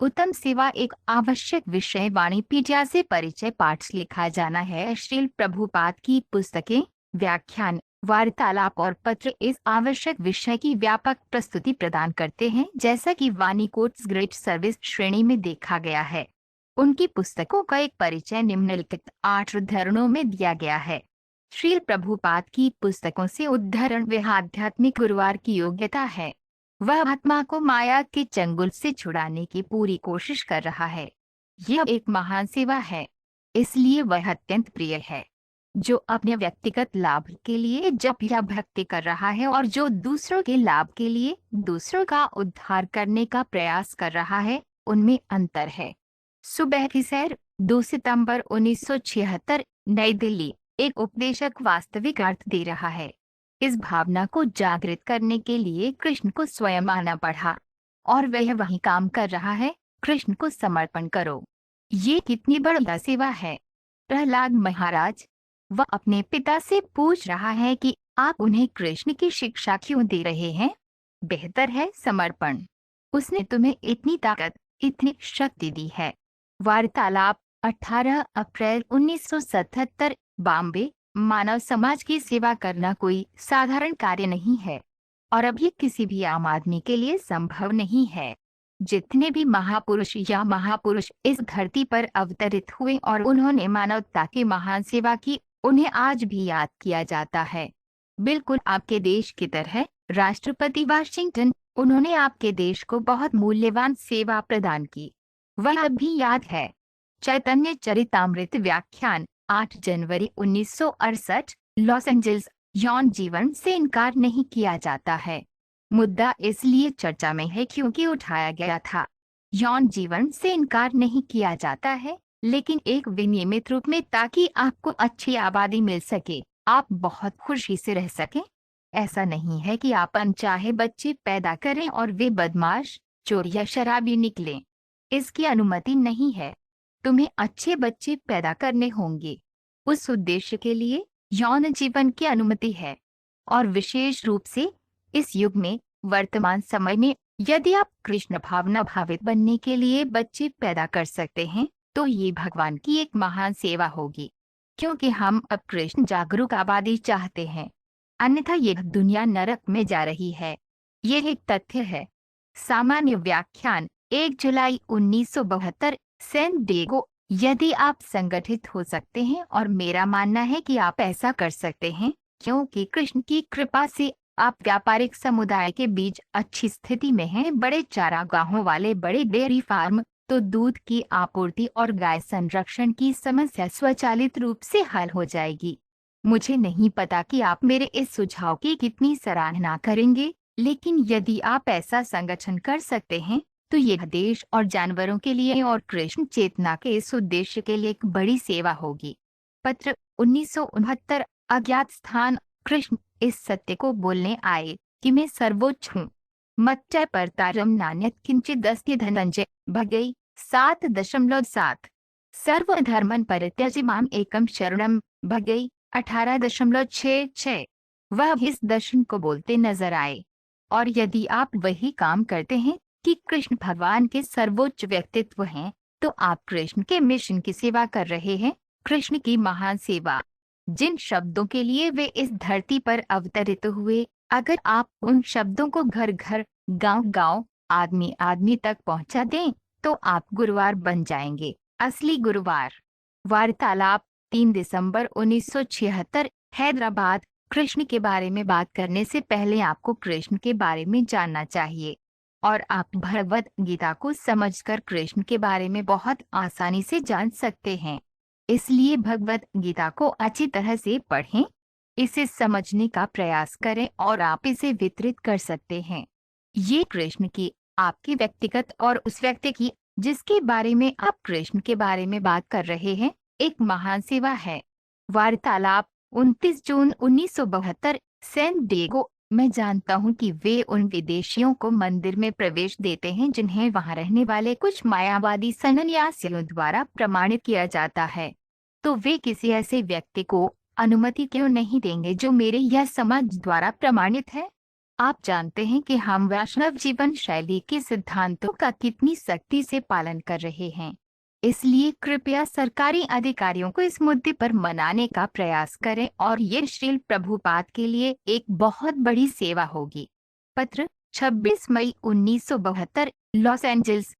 उत्तम सेवा एक आवश्यक विषय वाणी पीठिया से परिचय पाठ लिखा जाना है। श्रील प्रभुपाद की पुस्तकें, व्याख्यान, वार्तालाप और पत्र इस आवश्यक विषय की व्यापक प्रस्तुति प्रदान करते हैं, जैसा कि वाणी कोट्स ग्रेट सर्विस श्रेणी में देखा गया है। उनकी पुस्तकों का एक परिचय निम्नलिखित 8 उद्धरणों में दिया गया है। श्रील प्रभुपाद की पुस्तकों से उद्धरण वह आध्यात्मिक गुरुवार की योग्यता है। वह आत्मा को माया के चंगुल से छुड़ाने की पूरी कोशिश कर रहा है। यह एक महान सेवा है, इसलिए वह अत्यंत प्रिय है। जो अपने व्यक्तिगत लाभ के लिए जप या भक्ति कर रहा है और जो दूसरों के लाभ के लिए दूसरों का उद्धार करने का प्रयास कर रहा है, उनमें अंतर है। सुबह की सैर, 2 सितंबर 1976, नई दिल्ली। एक उपदेशक वास्तविक अर्थ दे रहा है। इस भावना को जागृत करने के लिए कृष्ण को स्वयं आना पड़ा, और वह वही काम कर रहा है। कृष्ण को समर्पण करो। ये कितनी बड़ी सेवा है। प्रहलाद महाराज, वह अपने पिता से पूछ रहा है कि आप उन्हें कृष्ण की शिक्षा क्यों दे रहे हैं। बेहतर है समर्पण। उसने तुम्हें इतनी ताकत, इतनी शक्ति दी है। वार्तालाप, 18 अप्रैल 1977, बॉम्बे। मानव समाज की सेवा करना कोई साधारण कार्य नहीं है, और अभी किसी भी आम आदमी के लिए संभव नहीं है। जितने भी महापुरुष या महापुरुष इस धरती पर अवतरित हुए और उन्होंने मानवता की महान सेवा की, उन्हें आज भी याद किया जाता है। बिल्कुल आपके देश की तरह राष्ट्रपति वाशिंगटन, उन्होंने आपके देश को बहुत मूल्यवान सेवा प्रदान की। वह अब भी याद है। चैतन्य चरितामृत व्याख्यान, 8 जनवरी 1968, लॉस एंजल्स। यौन जीवन से इनकार नहीं किया जाता है। मुद्दा इसलिए चर्चा में है क्योंकि उठाया गया था। यौन जीवन से इनकार नहीं किया जाता है, लेकिन एक विनियमित रूप में, ताकि आपको अच्छी आबादी मिल सके, आप बहुत खुशी से रह सकें। ऐसा नहीं है कि आप अनचाहे बच्चे पैदा करें और वे बदमाश, चोर या शराबी निकलें। इसकी अनुमति नहीं है। तुम्हें अच्छे बच्चे पैदा करने होंगे। उस उद्देश्य के लिए यौन जीवन की अनुमति है। और विशेष रूप से इस युग में, वर्तमान समय में, यदि आप कृष्ण भावना भावित बनने के लिए बच्चे पैदा कर सकते हैं, तो ये भगवान की एक महान सेवा होगी। क्योंकि हम अब कृष्ण जागरूक आबादी चाहते हैं, अन्यथा यह दुनिया नरक में जा रही है। यह एक तथ्य है। सामान्य व्याख्यान, 1 जुलाई 1972, सैन डिएगो। यदि आप संगठित हो सकते हैं, और मेरा मानना है कि आप ऐसा कर सकते हैं, क्योंकि कृष्ण की कृपा से आप व्यापारिक समुदाय के बीच अच्छी स्थिति में हैं। बड़े चारागाहों वाले बड़े डेयरी फार्म, तो दूध की आपूर्ति और गाय संरक्षण की समस्या स्वचालित रूप से हल हो जाएगी। मुझे नहीं पता कि आप मेरे इस सुझाव की कितनी सराहना करेंगे, लेकिन यदि आप ऐसा संगठन कर सकते हैं, तो यह देश और जानवरों के लिए और कृष्ण चेतना के इस उद्देश्य के लिए एक बड़ी सेवा होगी। पत्र, 1969, अज्ञात स्थान। कृष्ण इस सत्य को बोलने आए कि मैं सर्वोच्च हूँ। मच्चय परतारम नान्यत किंचिद अस्ति धनंजय, भगई, 7.7। सर्वधर्मन परित्यज्य माम एकम शरणम, भगई, 18.66। वह इस दर्शन को बोलते नजर आए। और यदि आप वही काम करते हैं कि कृष्ण भगवान के सर्वोच्च व्यक्तित्व हैं, तो आप कृष्ण के मिशन की सेवा कर रहे हैं। कृष्ण की महान सेवा, जिन शब्दों के लिए वे इस धरती पर अवतरित हुए, अगर आप उन शब्दों को घर घर, गांव गांव, आदमी आदमी तक पहुंचा दें, तो आप गुरुवार बन जाएंगे, असली गुरुवार। वार्तालाप, 3 दिसंबर 1976, हैदराबाद। कृष्ण के बारे में बात करने से पहले आपको कृष्ण के बारे में जानना चाहिए, और आप भगवद गीता को समझकर कृष्ण के बारे में बहुत आसानी से जान सकते हैं। इसलिए भगवद गीता को अच्छी तरह से पढ़ें, इसे समझने का प्रयास करें, और आप इसे वितरित कर सकते हैं। ये कृष्ण की, आपकी व्यक्तिगत और उस व्यक्ति की जिसके बारे में आप कृष्ण के बारे में बात कर रहे हैं, एक महान सेवा है। वार्तालाप, 29 जून 1972, सैन डिएगो। मैं जानता हूं कि वे उन विदेशियों को मंदिर में प्रवेश देते हैं जिन्हें वहां रहने वाले कुछ मायावादी सन्यासियों द्वारा प्रमाणित किया जाता है। तो वे किसी ऐसे व्यक्ति को अनुमति क्यों नहीं देंगे जो मेरे या समाज द्वारा प्रमाणित है? आप जानते हैं कि हम वैष्णव जीवन शैली के सिद्धांतों का कितनी सख्ती से पालन कर रहे हैं। इसलिए कृपया सरकारी अधिकारियों को इस मुद्दे पर मनाने का प्रयास करें और ये श्रील प्रभुपाद के लिए एक बहुत बड़ी सेवा होगी। पत्र 26 मई 1972, लॉस एंजल्स।